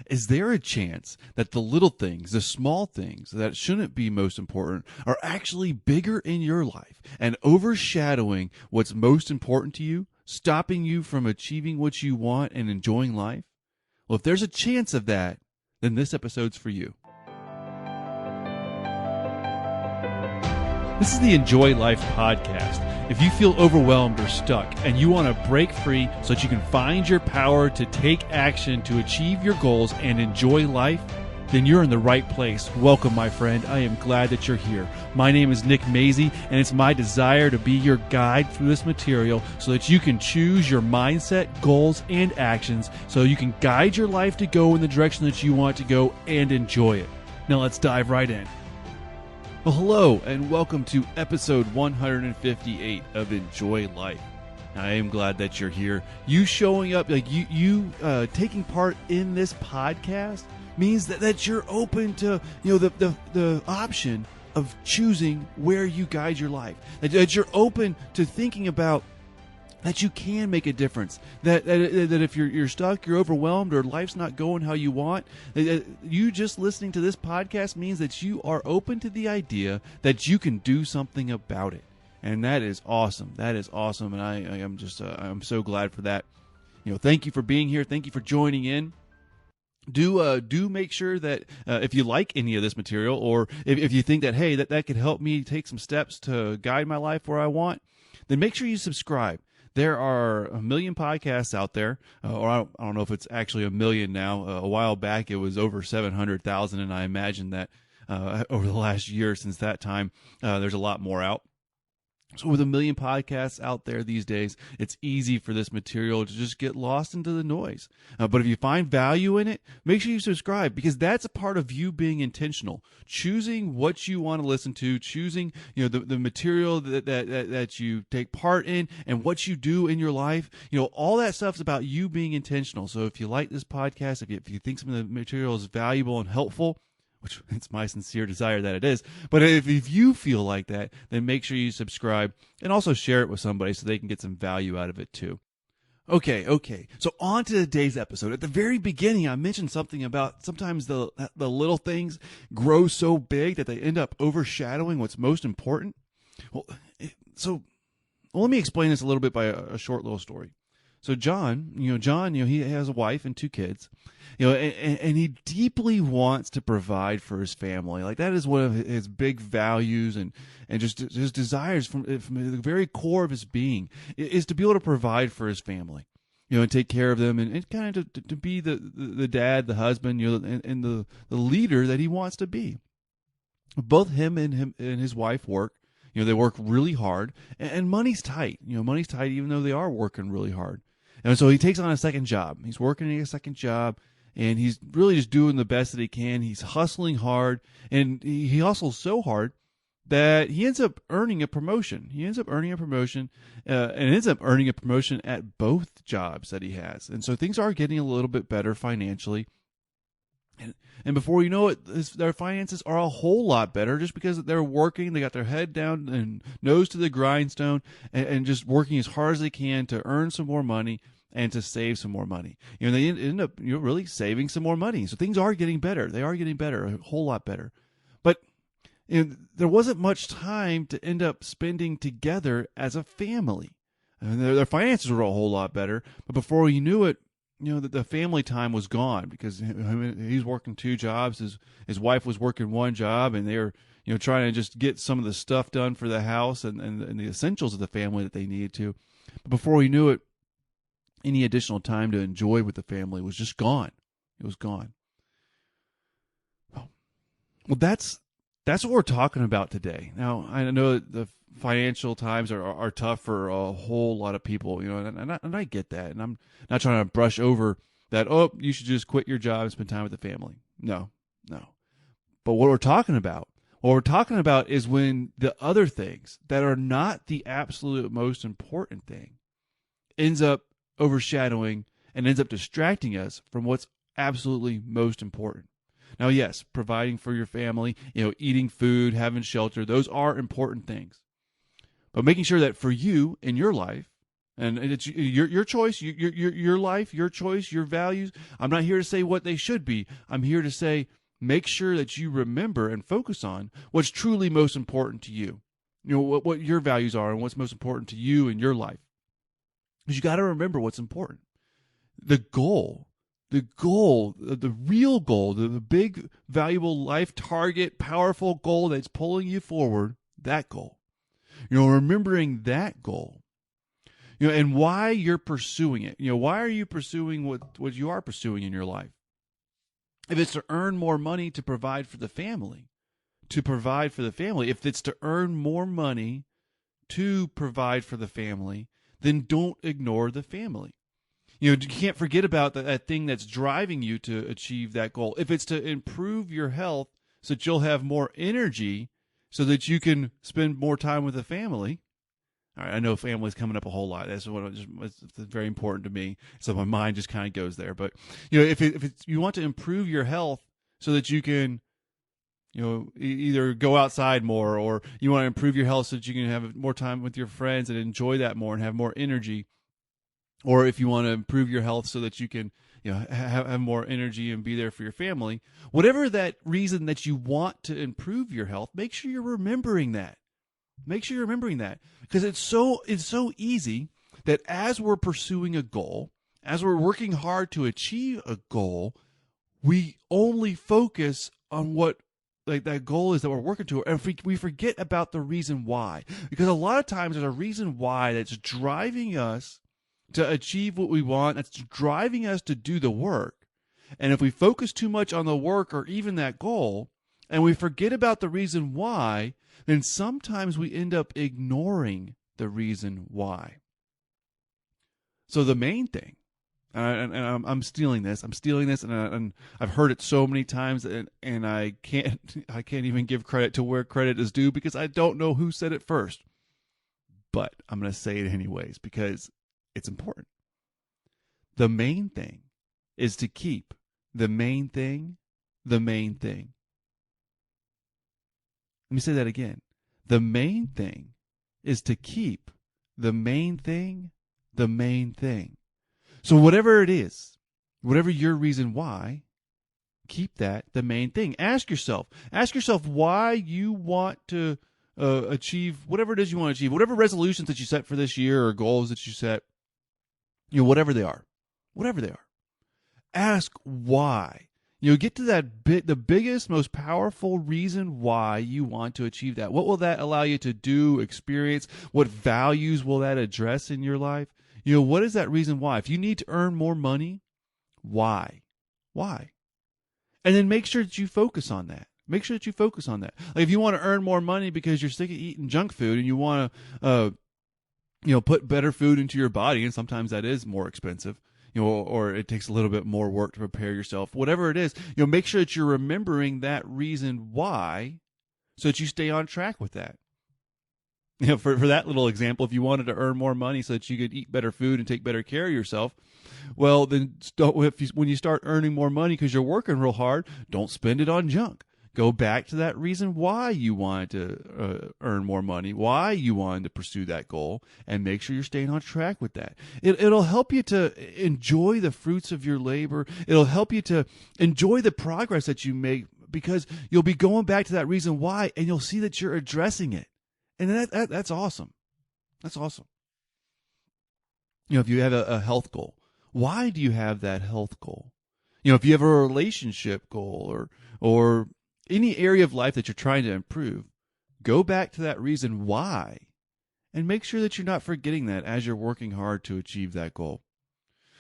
Is there a chance that the little things, the small things that shouldn't be most important, are actually bigger in your life and overshadowing what's most important to you, stopping you from achieving what you want and enjoying life? Well, if there's a chance of that, then this episode's for you. This is the Enjoy Life podcast. If you feel overwhelmed or stuck and you want to break free so that you can find your power to take action to achieve your goals and enjoy life, then you're in the right place. Welcome, my friend. I am glad that you're here. My name is Nick Mazie, and it's my desire to be your guide through this material so that you can choose your mindset, goals, and actions so you can guide your life to go in the direction that you want to go and enjoy it. Now let's dive right in. Well, hello, and welcome to episode 158 of Enjoy Life. I am glad that you're here. You showing up, like you taking part in this podcast means that you're open to the option of choosing where you guide your life. That you're open to thinking about that you can make a difference. That if you're stuck, you're overwhelmed, or life's not going how you want, you just listening to this podcast means that you are open to the idea that you can do something about it, and that is awesome. That is awesome, and I'm so glad for that. Thank you for being here. Thank you for joining in. Do make sure that if you like any of this material, or if you think that, hey, that could help me take some steps to guide my life where I want, then make sure you subscribe. There are a million podcasts out there, or I don't know if it's actually a million now. A while back, it was over 700,000, and I imagine that over the last year since that time, there's a lot more out. So with a million podcasts out there these days, it's easy for this material to just get lost into the noise. But if you find value in it, make sure you subscribe, because that's a part of you being intentional, choosing what you want to listen to, choosing the material that you take part in and what you do in your life. All that stuff's about you being intentional. So if you like this podcast, if you think some of the material is valuable and helpful, which it's my sincere desire that it is, but if you feel like that, then make sure you subscribe and also share it with somebody so they can get some value out of it too. Okay. So on to today's episode. At the very beginning, I mentioned something about sometimes the little things grow so big that they end up overshadowing what's most important. Well, let me explain this a little bit by a short little story. So John, he has a wife and two kids, and he deeply wants to provide for his family. Like, that is one of his big values and just his desires from the very core of his being is to be able to provide for his family, and take care of them and kind of to be the dad, the husband, and the leader that he wants to be. Both him and his wife work. They work really hard, and money's tight. Money's tight even though they are working really hard. And so he takes on a second job. He's working a second job, and he's really just doing the best that he can. He's hustling hard, and he hustles so hard that he ends up earning a promotion. And ends up earning a promotion at both jobs that he has. And so things are getting a little bit better financially. And before you know it, their finances are a whole lot better just because they're working. They got their head down and nose to the grindstone and just working as hard as they can to earn some more money and to save some more money. They end up really saving some more money. So things are getting better. They are getting better, a whole lot better. But there wasn't much time to end up spending together as a family. And their finances were a whole lot better. But before you knew it, that the family time was gone because he's working two jobs. His wife was working one job, and they were, trying to just get some of the stuff done for the house and the essentials of the family that they needed to. But before he knew it, any additional time to enjoy with the family was just gone. It was gone. Well, that's what we're talking about today. Now, I know that the financial times are tough for a whole lot of people, and I get that. And I'm not trying to brush over that, you should just quit your job and spend time with the family. No. But what we're talking about is when the other things that are not the absolute most important thing ends up overshadowing and ends up distracting us from what's absolutely most important. Now, yes, providing for your family, eating food, having shelter, those are important things. But making sure that for you in your life, And it's your choice, your life, your choice, your values. I'm not here to say what they should be. I'm here to say, make sure that you remember and focus on what's truly most important to you. You know, what your values are and what's most important to you in your life. Because you got to remember what's important. The goal, the real goal, the big, valuable life target, powerful goal that's pulling you forward, that goal. You know, remembering that goal. You know, and why you're pursuing it. You know, why are you pursuing what you are pursuing in your life? If it's to earn more money to provide for the family, if it's to earn more money to provide for the family, then don't ignore the family. You know, you can't forget about that thing that's driving you to achieve that goal. If it's to improve your health so that you'll have more energy so that you can spend more time with the family. All right, I know family's coming up a whole lot. That's it's very important to me. So my mind just kind of goes there. But, you know, if you want to improve your health so that you can, you know, either go outside more, or you want to improve your health so that you can have more time with your friends and enjoy that more and have more energy, or if you want to improve your health so that you can, you know, have more energy and be there for your family, whatever that reason that you want to improve your health, make sure you're remembering that. Make sure you're remembering that, because it's so easy that as we're pursuing a goal, as we're working hard to achieve a goal, we only focus on what that goal is that we're working to, and we forget about the reason why. Because a lot of times there's a reason why that's driving us to achieve what we want, that's driving us to do the work. And if we focus too much on the work or even that goal, and we forget about the reason why, then sometimes we end up ignoring the reason why. So the main thing, and I'm stealing this, and I've heard it so many times, and I can't even give credit to where credit is due, because I don't know who said it first. But I'm going to say it anyways because it's important. The main thing is to keep the main thing the main thing. Let me say that again. The main thing is to keep the main thing the main thing. So whatever it is, whatever your reason why, keep that the main thing. Ask yourself why you want to achieve whatever it is you want to achieve, whatever resolutions that you set for this year or goals that you set, you know, whatever they are. Ask why. You know, get to the biggest, most powerful reason why you want to achieve that. What will that allow you to do, experience? What values will that address in your life? You know, what is that reason why? If you need to earn more money, why? Why? And then make sure that you focus on that. Like if you want to earn more money because you're sick of eating junk food and you want to, you know, put better food into your body, and sometimes that is more expensive, you know, or it takes a little bit more work to prepare yourself, whatever it is, you know, make sure that you're remembering that reason why so that you stay on track with that. You know, for that little example, if you wanted to earn more money so that you could eat better food and take better care of yourself, well, then when you start earning more money because you're working real hard, don't spend it on junk. Go back to that reason why you wanted to earn more money, why you wanted to pursue that goal, and make sure you're staying on track with that. It'll help you to enjoy the fruits of your labor. It'll help you to enjoy the progress that you make, because you'll be going back to that reason why, and you'll see that you're addressing it. And that's awesome. That's awesome. You know, if you have a health goal, why do you have that health goal? You know, if you have a relationship goal or any area of life that you're trying to improve, go back to that reason why, and make sure that you're not forgetting that as you're working hard to achieve that goal.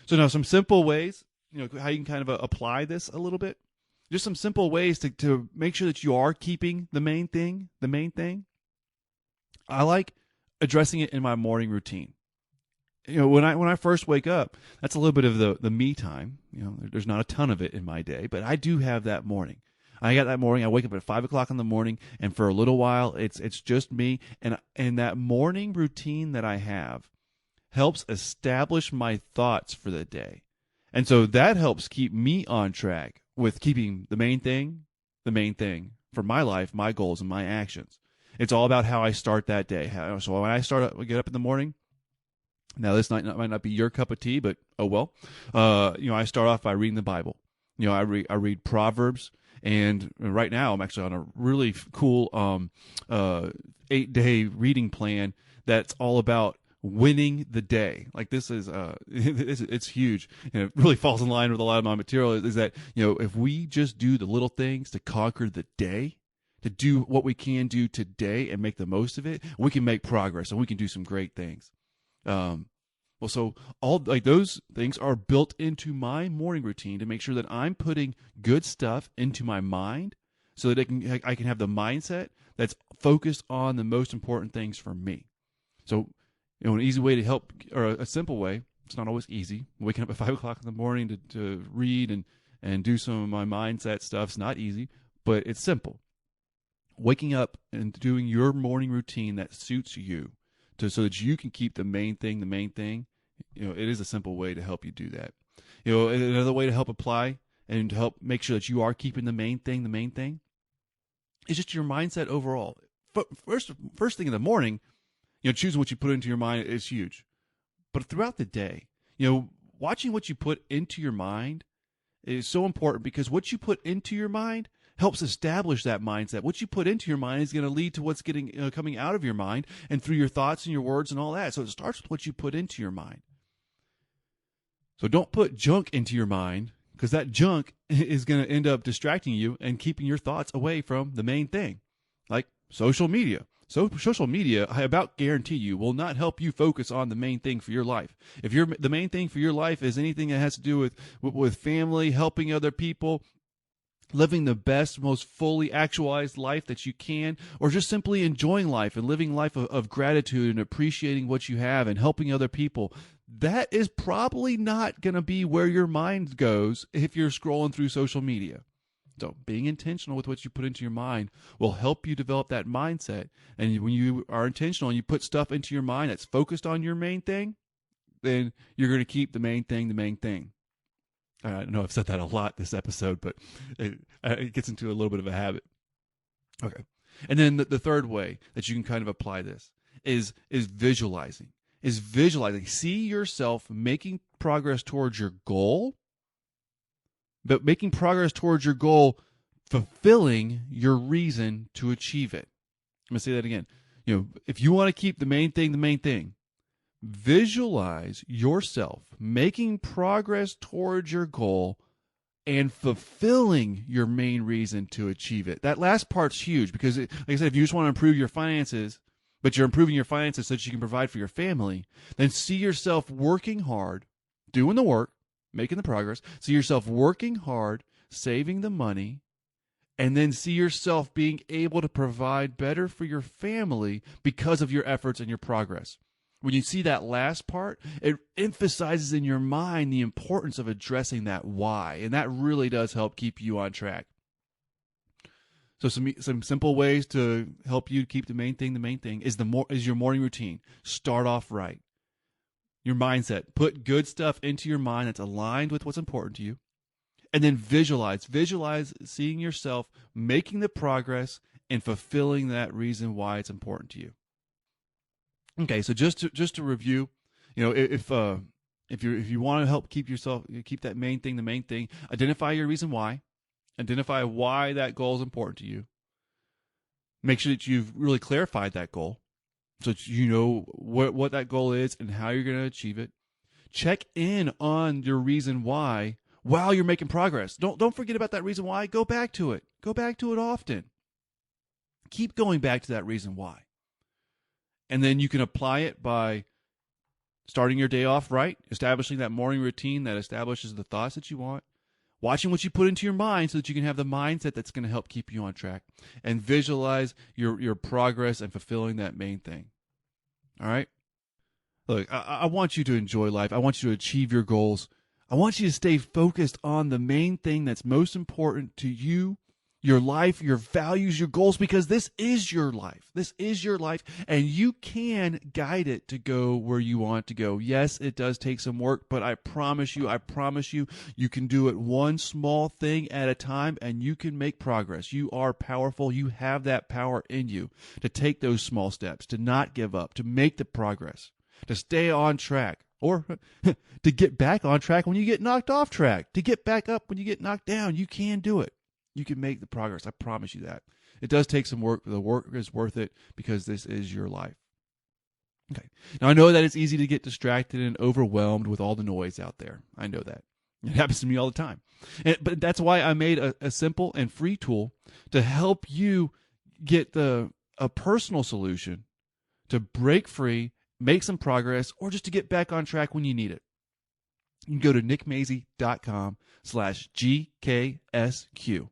So now some simple ways, you know, how you can kind of apply this a little bit. Just some simple ways to make sure that you are keeping the main thing. I like addressing it in my morning routine. You know, when I first wake up, that's a little bit of the me time. You know, there's not a ton of it in my day, but I do have that morning. I wake up at 5 o'clock in the morning, and for a little while, it's just me. And that morning routine that I have helps establish my thoughts for the day. And so that helps keep me on track with keeping the main thing for my life, my goals, and my actions. It's all about how I start that day. So when I get up in the morning, Now, this might not be your cup of tea, but oh well. I start off by reading the Bible. I read Proverbs, and right now I'm actually on a really cool 8-day reading plan that's all about winning the day. Like this is it's huge, and it really falls in line with a lot of my material. Is that if we just do the little things to conquer the day, to do what we can do today and make the most of it, we can make progress and we can do some great things. So all like those things are built into my morning routine to make sure that I'm putting good stuff into my mind so that I can have the mindset that's focused on the most important things for me. So, an easy way to help, or a simple way, it's not always easy. Waking up at 5 o'clock in the morning to read and do some of my mindset stuff is not easy, but it's simple. Waking up and doing your morning routine that suits you so that you can keep the main thing, it is a simple way to help you do that. Another way to help apply and to help make sure that you are keeping the main thing is just your mindset overall. First thing in the morning, choosing what you put into your mind is huge. But throughout the day, watching what you put into your mind is so important, because what you put into your mind helps establish that mindset. What you put into your mind is going to lead to what's coming out of your mind and through your thoughts and your words and all that. So it starts with what you put into your mind. So don't put junk into your mind, because that junk is going to end up distracting you and keeping your thoughts away from the main thing, like social media. So social media, I about guarantee you, will not help you focus on the main thing for your life. If the main thing for your life is anything that has to do with family, helping other people, living the best, most fully actualized life that you can, or just simply enjoying life and living life of gratitude and appreciating what you have and helping other people, that is probably not going to be where your mind goes if you're scrolling through social media. So being intentional with what you put into your mind will help you develop that mindset. And when you are intentional and you put stuff into your mind that's focused on your main thing, then you're going to keep the main thing. I know I've said that a lot this episode, but it gets into a little bit of a habit. Okay. And then the third way that you can kind of apply this is visualizing. See yourself making progress towards your goal, but making progress towards your goal, fulfilling your reason to achieve it. I'm going to say that again. If you want to keep the main thing, visualize yourself making progress towards your goal and fulfilling your main reason to achieve it. That last part's huge, because, like I said, if you just want to improve your finances, but you're improving your finances so that you can provide for your family, then see yourself working hard, doing the work, making the progress. See yourself working hard, saving the money, and then see yourself being able to provide better for your family because of your efforts and your progress. When you see that last part, it emphasizes in your mind the importance of addressing that why, and that really does help keep you on track. So some simple ways to help you keep the main thing is your morning routine. Start off right. Your mindset. Put good stuff into your mind that's aligned with what's important to you. And then visualize seeing yourself making the progress and fulfilling that reason why it's important to you. Okay, so just to review, if you want to help keep that main thing the main thing, identify your reason why. Identify why that goal is important to you. Make sure that you've really clarified that goal so that you know what that goal is and how you're going to achieve it. Check in on your reason why while you're making progress. Don't forget about that reason why. Go back to it. Go back to it often. Keep going back to that reason why. And then you can apply it by starting your day off right, establishing that morning routine that establishes the thoughts that you want, watching what you put into your mind so that you can have the mindset that's going to help keep you on track, and visualize your progress and fulfilling that main thing. All right? Look, I want you to enjoy life. I want you to achieve your goals. I want you to stay focused on the main thing that's most important to you, your life, your values, your goals, because this is your life. This is your life, and you can guide it to go where you want to go. Yes, it does take some work, but I promise you, you can do it one small thing at a time, and you can make progress. You are powerful. You have that power in you to take those small steps, to not give up, to make the progress. to stay on track, or to get back on track when you get knocked off track, to get back up when you get knocked down. You can do it. You can make the progress. I promise you that. It does take some work. The work is worth it because this is your life. Okay. Now, I know that it's easy to get distracted and overwhelmed with all the noise out there. I know that. It happens to me all the time. But that's why I made a simple and free tool to help you get a personal solution to break free, make some progress, or just to get back on track when you need it. You can go to nickmazey.com/GKSQ.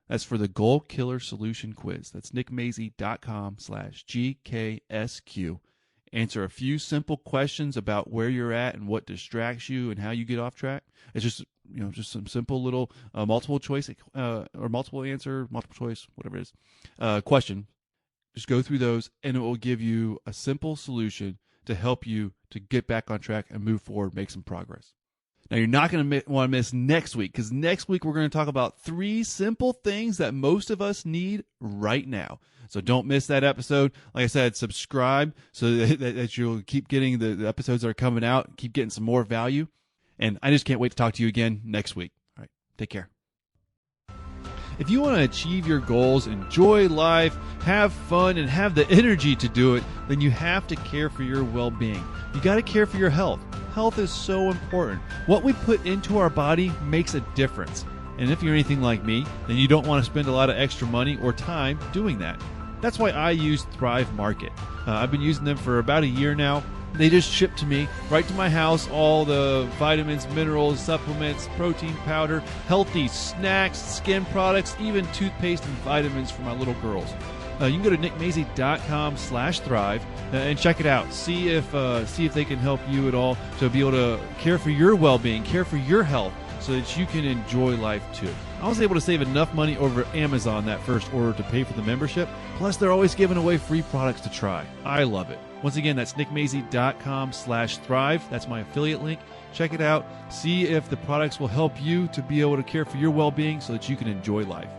That's for the Goal Killer Solution Quiz. That's nickmazey.com/GKSQ. Answer a few simple questions about where you're at and what distracts you and how you get off track. It's just some simple little multiple choice or multiple choice, whatever it is, question. Just go through those, and it will give you a simple solution to help you to get back on track and move forward, make some progress. Now, you're not going to want to miss next week, because next week we're going to talk about 3 simple things that most of us need right now. So don't miss that episode. Like I said, subscribe so that you'll keep getting the episodes that are coming out, keep getting some more value. And I just can't wait to talk to you again next week. All right, take care. If you want to achieve your goals, enjoy life, have fun, and have the energy to do it, then you have to care for your well-being. You got to care for your health. Health is so important. What we put into our body makes a difference. And if you're anything like me, then you don't want to spend a lot of extra money or time doing that. That's why I use Thrive Market. I've been using them for about a year now. They just ship to me right to my house all the vitamins, minerals, supplements, protein powder, healthy snacks, skin products, even toothpaste and vitamins for my little girls. You can go to nickmazey.com/thrive and check it out. See if they can help you at all to be able to care for your well-being, care for your health, so that you can enjoy life too. I was able to save enough money over Amazon that first order to pay for the membership. Plus, they're always giving away free products to try. I love it. Once again, that's nickmazey.com/thrive. That's my affiliate link. Check it out. See if the products will help you to be able to care for your well-being so that you can enjoy life.